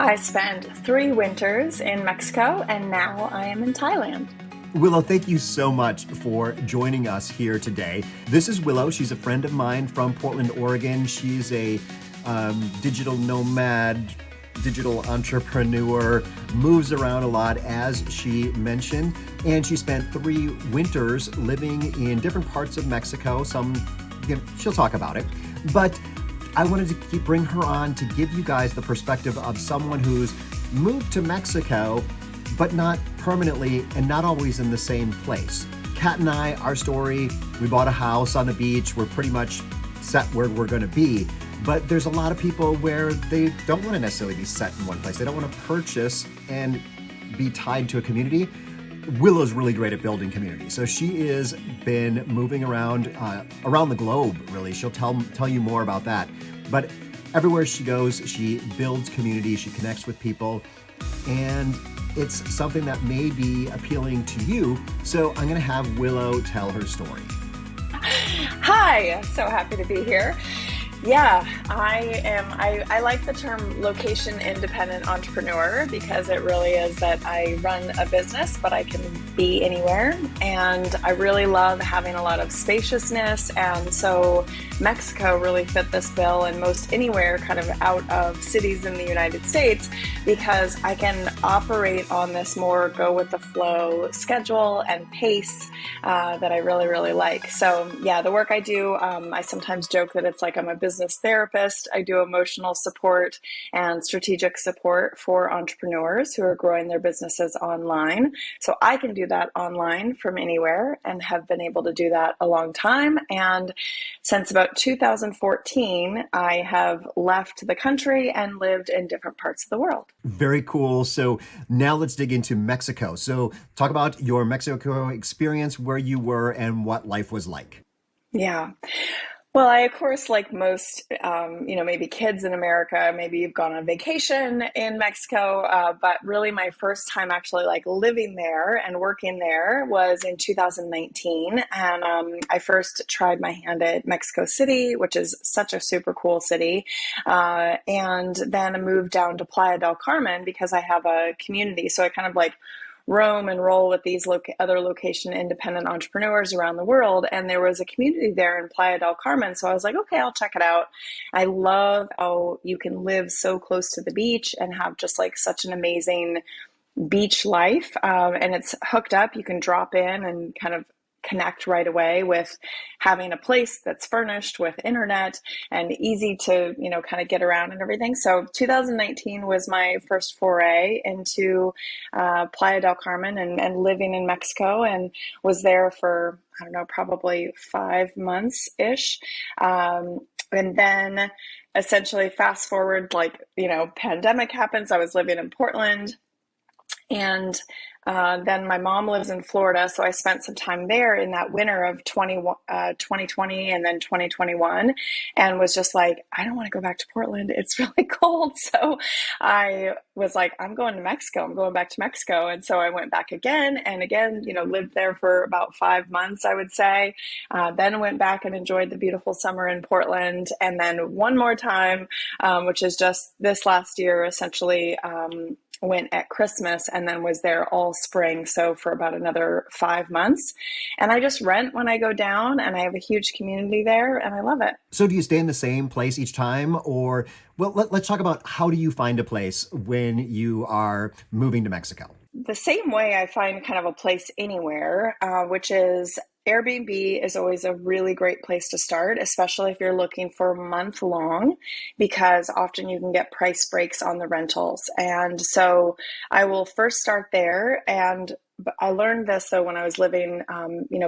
I spent 3 winters in Mexico and now I am in Thailand. Willow, thank you so much for joining us here today. This is Willow. She's a friend of mine from Portland, Oregon. She's a digital nomad, digital entrepreneur, moves around a lot, as she mentioned. And she spent 3 winters living in different parts of Mexico. She'll talk about it. But I wanted to bring her on to give you guys the perspective of someone who's moved to Mexico but not permanently and not always in the same place. Kat and I, our story, we bought a house on the beach. We're pretty much set where we're going to be. But there's a lot of people where they don't want to necessarily be set in one place. They don't want to purchase and be tied to a community. Willow's really great at building community. So she has been moving around the globe, really. She'll tell you more about that. But everywhere she goes, she builds community, she connects with people, and it's something that may be appealing to you. So I'm going to have Willow tell her story. Hi, so happy to be here. Yeah, I like the term location independent entrepreneur because it really is that I run a business, but I can be anywhere. And I really love having a lot of spaciousness. And so Mexico really fit this bill, and most anywhere kind of out of cities in the United States, because I can operate on this more go with the flow schedule and pace that I really, really like. So yeah, the work I do, I sometimes joke that it's like I'm a business therapist. I do emotional support and strategic support for entrepreneurs who are growing their businesses online. So I can do that online from anywhere and have been able to do that a long time. And since about 2014, I have left the country and lived in different parts of the world. Very cool. So now let's dig into Mexico. So talk about your Mexico experience, where you were and what life was like. Yeah. Well, I, of course, like most, maybe kids in America, maybe you've gone on vacation in Mexico, but really my first time actually like living there and working there was in 2019. And I first tried my hand at Mexico City, which is such a super cool city. And then I moved down to Playa del Carmen because I have a community. So I kind of like roam and roll with these other location independent entrepreneurs around the world. And there was a community there in Playa del Carmen. So I was like, okay, I'll check it out. I love how you can live so close to the beach and have just like such an amazing beach life. And it's hooked up. You can drop in and kind of connect right away with having a place that's furnished with internet and easy to, kind of get around and everything. So 2019 was my first foray into Playa del Carmen and living in Mexico, and was there for, I don't know, probably 5 months-ish. And then essentially fast forward, pandemic happens. I was living in Portland. And then my mom lives in Florida, so I spent some time there in that winter of 2020 and then 2021, and was just like, I don't want to go back to Portland. It's really cold. So I was like, I'm going to Mexico. I'm going back to Mexico. And so I went back again and again, lived there for about 5 months, I would say. Then went back and enjoyed the beautiful summer in Portland. And then one more time, which is just this last year, essentially, went at Christmas and then was there all spring. So for about another 5 months. And I just rent when I go down, and I have a huge community there and I love it. So do you stay in the same place each time, or, well, let's talk about how do you find a place when you are moving to Mexico? The same way I find kind of a place anywhere, which is Airbnb is always a really great place to start, especially if you're looking for a month long, because often you can get price breaks on the rentals. And so I will first start there. And I learned this though when I was living,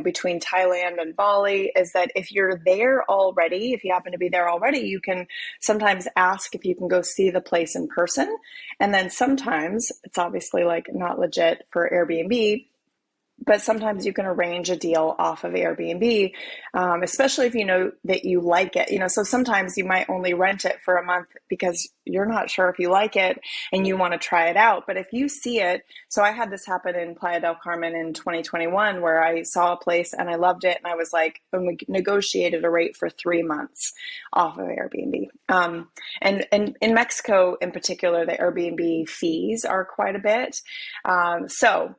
between Thailand and Bali, is that if you're there already, if you happen to be there already, you can sometimes ask if you can go see the place in person. And then sometimes it's obviously like not legit for Airbnb, but sometimes you can arrange a deal off of Airbnb, especially if you know that you like it. So sometimes you might only rent it for a month because you're not sure if you like it and you want to try it out. But if you see it, so I had this happen in Playa del Carmen in 2021 where I saw a place and I loved it, and I was like, and we negotiated a rate for 3 months off of Airbnb. And in Mexico in particular, the Airbnb fees are quite a bit. So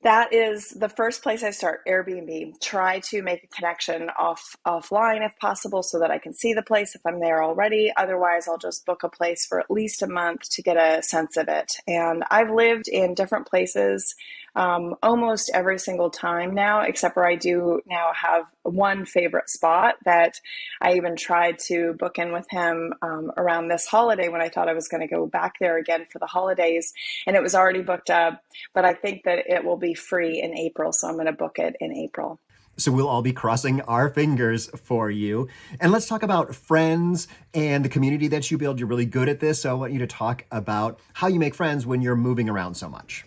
that is the first place I start, Airbnb. Try to make a connection offline if possible so that I can see the place if I'm there already. Otherwise, I'll just book a place for at least a month to get a sense of it. And I've lived in different places almost every single time now, except for I do now have one favorite spot that I even tried to book in with him around this holiday when I thought I was going to go back there again for the holidays, and it was already booked up, but I think that it will be free in April, so I'm going to book it in April. So we'll all be crossing our fingers for you. And let's talk about friends and the community that you build. You're really good at this, so I want you to talk about how you make friends when you're moving around so much.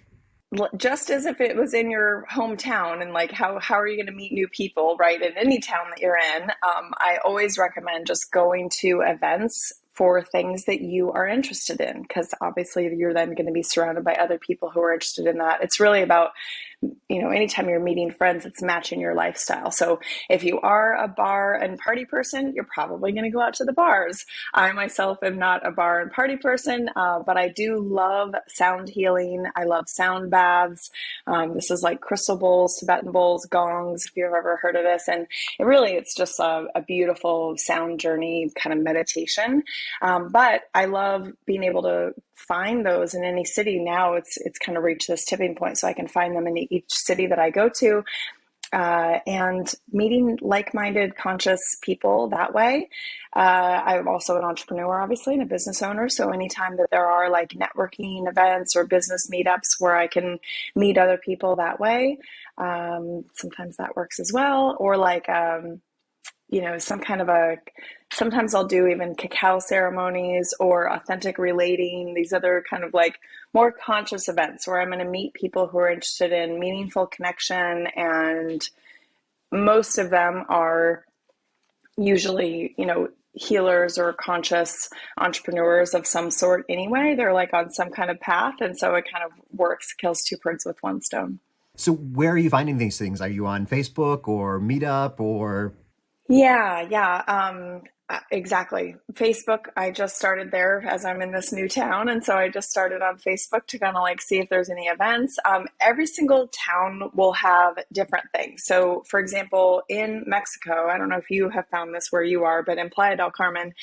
Just as if it was in your hometown, and like how are you going to meet new people, right, in any town that you're in. I always recommend just going to events for things that you are interested in, because obviously you're then going to be surrounded by other people who are interested in that. It's really about, anytime you're meeting friends, it's matching your lifestyle. So if you are a bar and party person, you're probably going to go out to the bars. I myself am not a bar and party person, but I do love sound healing. I love sound baths. This is like crystal bowls, Tibetan bowls, gongs, if you've ever heard of this. And it's just a beautiful sound journey, kind of meditation. But I love being able to find those in any city. Now it's kind of reached this tipping point, so I can find them in each city that I go to, and meeting like-minded, conscious people that way. I'm also an entrepreneur, obviously, and a business owner. So anytime that there are like networking events or business meetups where I can meet other people that way, sometimes that works as well. Or like, sometimes I'll do even cacao ceremonies or authentic relating, these other kind of like more conscious events where I'm going to meet people who are interested in meaningful connection. And most of them are usually, healers or conscious entrepreneurs of some sort anyway. They're like on some kind of path. And so it kind of works, kills two birds with one stone. So where are you finding these things? Are you on Facebook or Meetup or? Yeah, exactly. Facebook, I just started there as I'm in this new town. And so I just started on Facebook to kind of like see if there's any events. Every single town will have different things. So, for example, in Mexico, I don't know if you have found this where you are, but in Playa del Carmen,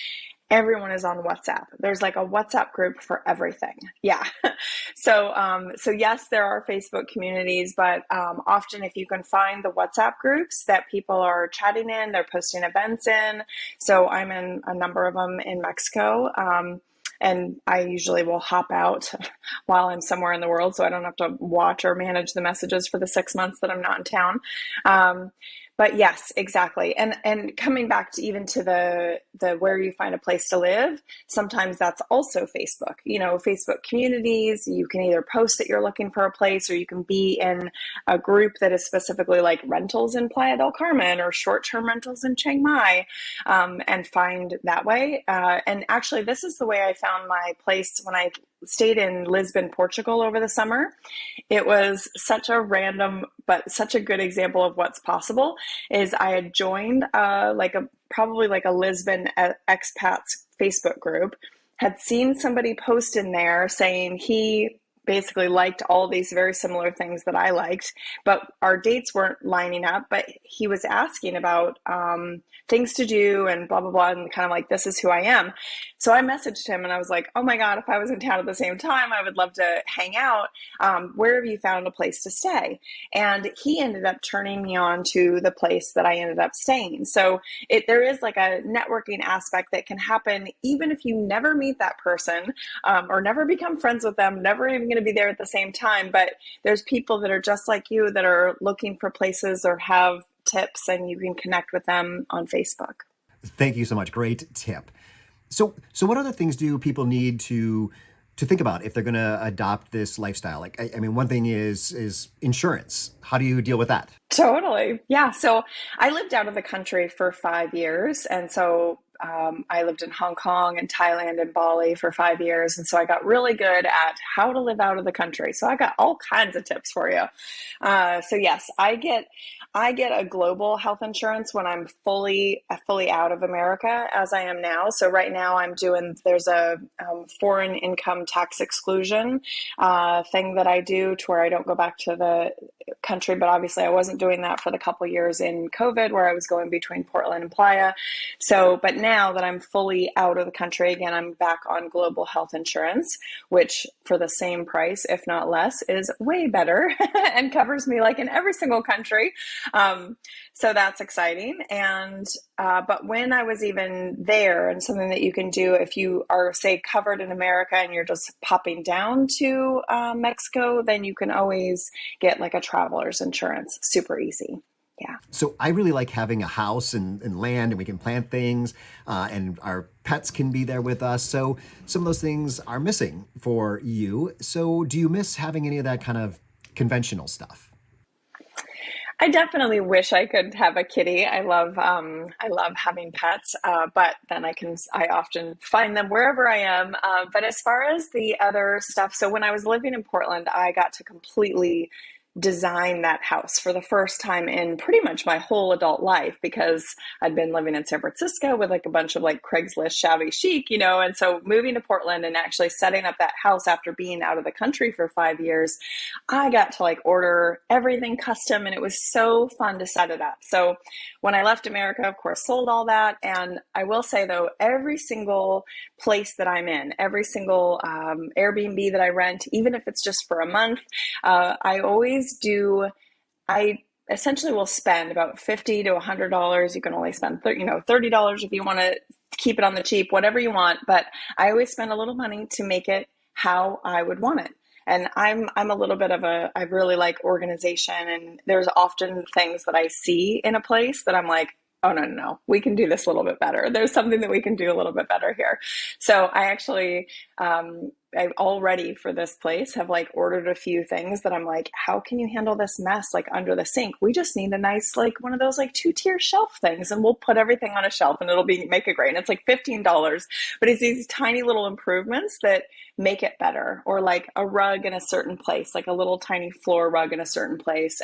everyone is on WhatsApp. There's like a WhatsApp group for everything. Yeah. So yes, there are Facebook communities, but often if you can find the WhatsApp groups that people are chatting in, they're posting events in. So I'm in a number of them in Mexico. And I usually will hop out while I'm somewhere in the world, so I don't have to watch or manage the messages for the 6 months that I'm not in town. But yes, exactly. And coming back to even to the where you find a place to live, sometimes that's also Facebook. Facebook communities, you can either post that you're looking for a place, or you can be in a group that is specifically like rentals in Playa del Carmen or short-term rentals in Chiang Mai, and find that way. And actually, this is the way I found my place when I stayed in Lisbon, Portugal over the summer. It was such a random, but such a good example of what's possible. Is I had joined probably like a Lisbon expats Facebook group, had seen somebody post in there saying he basically liked all these very similar things that I liked, but our dates weren't lining up. But he was asking about things to do and blah, blah, blah, and kind of like, this is who I am. So I messaged him and I was like, oh my God, if I was in town at the same time, I would love to hang out. Where have you found a place to stay? And he ended up turning me on to the place that I ended up staying. So there is like a networking aspect that can happen even if you never meet that person, or never become friends with them, never even going to be there at the same time. But there's people that are just like you that are looking for places or have tips, and you can connect with them on Facebook. Thank you so much. Great tip. So what other things do people need to to think about if they're going to adopt this lifestyle? Like, I mean, one thing is insurance. How do you deal with that? Totally. Yeah. So I lived out of the country for 5 years. And so I lived in Hong Kong and Thailand and Bali for 5 years. And so I got really good at how to live out of the country. So I got all kinds of tips for you. So yes, I get a global health insurance when I'm fully out of America as I am now. So right now there's a foreign income tax exclusion thing that I do to where I don't go back to the country, but obviously I wasn't doing that for the couple of years in COVID where I was going between Portland and Playa. So, but now that I'm fully out of the country again, I'm back on global health insurance, which for the same price, if not less, is way better and covers me like in every single country. So that's exciting. But when I was even there, and something that you can do if you are, say, covered in America and you're just popping down to Mexico, then you can always get like a traveler's insurance. Super easy. Yeah. So I really like having a house and land, and we can plant things, and our pets can be there with us. So some of those things are missing for you. So do you miss having any of that kind of conventional stuff? I definitely wish I could have a kitty. I love having pets, but then I often find them wherever I am. But as far as the other stuff, so when I was living in Portland, I got to completely design that house for the first time in pretty much my whole adult life, because I'd been living in San Francisco with like a bunch of like Craigslist shabby chic, and so moving to Portland and actually setting up that house after being out of the country for 5 years, I got to like order everything custom, and it was so fun to set it up. So when I left America, of course, sold all that. And I will say though, every single place that I'm in, every single Airbnb that I rent, even if it's just for a month, I always do. I essentially will spend about $50 to $100. You can only spend $30 if you want to keep it on the cheap, whatever you want. But I always spend a little money to make it how I would want it. And I'm a little bit of I really like organization, and there's often things that I see in a place that I'm like, oh, no, we can do this a little bit better. There's something that we can do a little bit better here. So I actually, I already for this place have like ordered a few things that I'm like, how can you handle this mess like under the sink? We just need a nice, like one of those like 2-tier shelf things, and we'll put everything on a shelf and make it great. And it's like $15, but it's these tiny little improvements that make it better. Or like a rug in a certain place, like a little tiny floor rug in a certain place,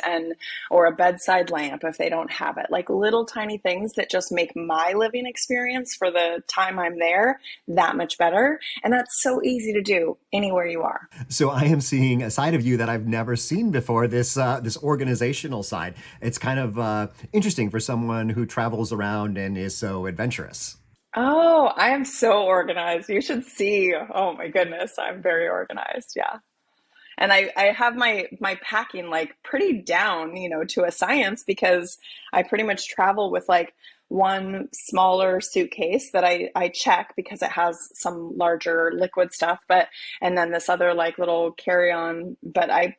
or a bedside lamp if they don't have it, like little tiny things that just make my living experience for the time I'm there that much better. And that's so easy to do anywhere you are. So I am seeing a side of you that I've never seen before, this organizational side. It's kind of interesting for someone who travels around and is so adventurous. Oh, I am so organized. You should see. Oh my goodness, I'm very organized. Yeah. And I have my packing like pretty down, to a science, because I pretty much travel with like one smaller suitcase that I check because it has some larger liquid stuff, and then this other like little carry-on, but I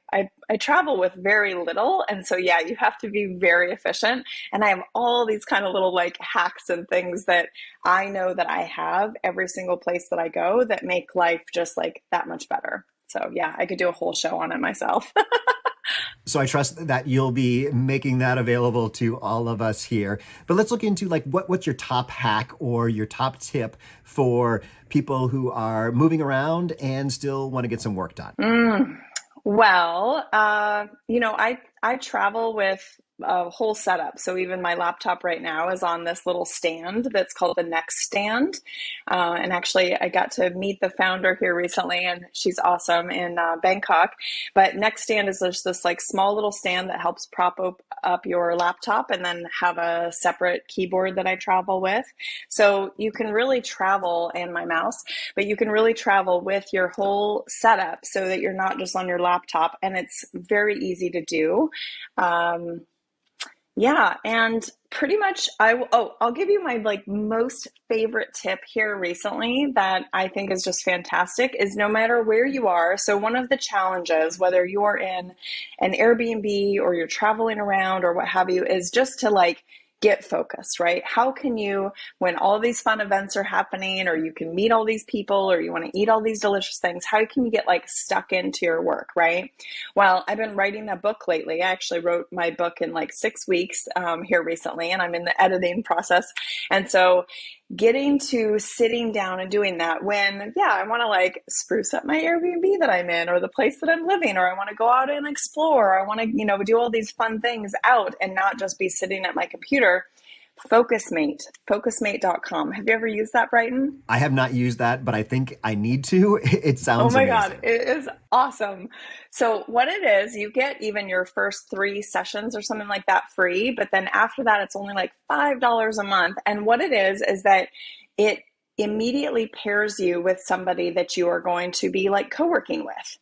travel with very little. And so, yeah, you have to be very efficient. And I have all these kind of little like hacks and things that I know that I have every single place that I go that make life just like that much better. So yeah, I could do a whole show on it myself. So I trust that you'll be making that available to all of us here. But let's look into like what's your top hack or your top tip for people who are moving around and still want to get some work done. Well, I travel with a whole setup. So even my laptop right now is on this little stand that's called the Next Stand. And actually, I got to meet the founder here recently, and she's awesome in Bangkok. But Next Stand is just this like small little stand that helps prop up your laptop, and then have a separate keyboard that I travel with. So you can really travel, and my mouse, but you can really travel with your whole setup so that you're not just on your laptop, and it's very easy to do. Yeah, and pretty much I'll give you my like most favorite tip here recently that I think is just fantastic is no matter where you are. So one of the challenges, whether you're in an Airbnb or you're traveling around or what have you, is just to like get focused, right? How can you, when all these fun events are happening, or you can meet all these people, or you want to eat all these delicious things, how can you get like stuck into your work, right? Well, I've been writing a book lately. I actually wrote my book in like 6 weeks here recently, and I'm in the editing process. And so getting to sitting down and doing that when, yeah, I want to like spruce up my Airbnb that I'm in, or the place that I'm living, or I want to go out and explore. I want to, do all these fun things out and not just be sitting at my computer. Focusmate.com. Have you ever used that, Brighton? I have not used that, but I think I need to. It Oh sounds my God, amazing. it is awesome. So, what it is, you get even your first 3 sessions or something like that free, but then after that, it's only like $5 a month. And what it is that it immediately pairs you with somebody that you are going to be like co working with.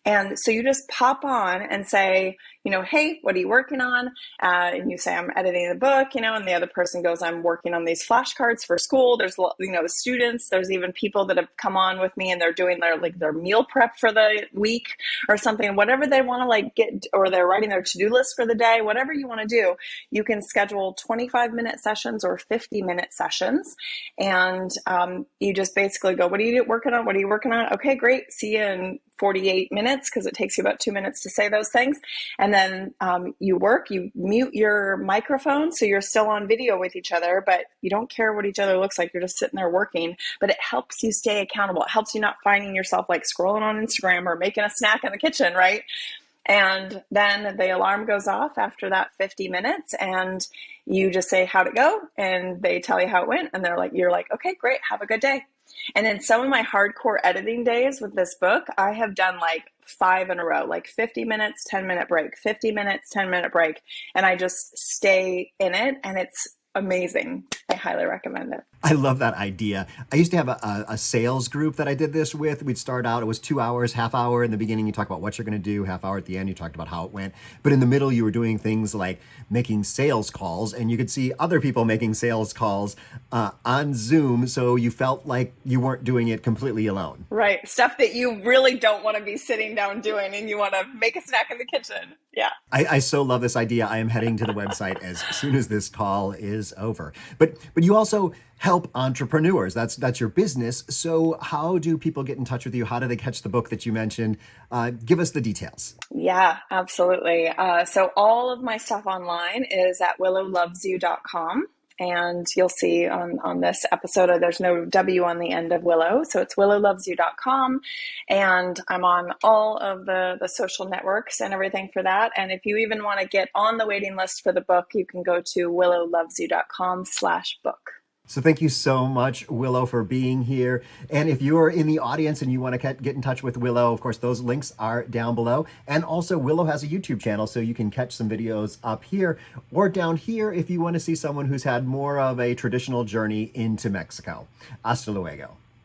And so you just pop on and say, hey, what are you working on? And you say, I'm editing the book, and the other person goes, I'm working on these flashcards for school. There's, the students, there's even people that have come on with me and they're doing their meal prep for the week or something, whatever they want to like get, or they're writing their to-do list for the day, whatever you want to do. You can schedule 25-minute sessions or 50-minute sessions. And you just basically go, what are you working on? What are you working on? Okay, great. See you in 48 minutes, because it takes you about 2 minutes to say those things. And then you mute your microphone, so you're still on video with each other, but you don't care what each other looks like. You're just sitting there working, but it helps you stay accountable. It helps you not finding yourself like scrolling on Instagram or making a snack in the kitchen, right? And then the alarm goes off after that 50 minutes and you just say, how'd it go? And they tell you how it went. And you're like, okay, great. Have a good day. And in some of my hardcore editing days with this book, I have done like 5 in a row, like 50 minutes, 10-minute break, 50 minutes, 10-minute break. And I just stay in it, and it's amazing. I highly recommend it. I love that idea. I used to have a sales group that I did this with. We'd start out, it was 2 hours, half hour in the beginning, you talk about what you're going to do, half hour at the end, you talked about how it went. But in the middle, you were doing things like making sales calls, and you could see other people making sales calls on Zoom, so you felt like you weren't doing it completely alone. Right. Stuff that you really don't want to be sitting down doing, and you want to make a snack in the kitchen. Yeah. I so love this idea. I am heading to the website as soon as this call is over. But you also help entrepreneurs. That's your business. So how do people get in touch with you? How do they catch the book that you mentioned? Give us the details. Yeah, absolutely. So all of my stuff online is at willowlovesyou.com. And you'll see on this episode, there's no W on the end of Willow. So it's willowlovesyou.com. And I'm on all of the social networks and everything for that. And if you even want to get on the waiting list for the book, you can go to willowlovesyou.com/book. So thank you so much, Willow, for being here. And if you're in the audience and you want to get in touch with Willow, of course, those links are down below. And also, Willow has a YouTube channel, so you can catch some videos up here or down here if you want to see someone who's had more of a traditional journey into Mexico. Hasta luego.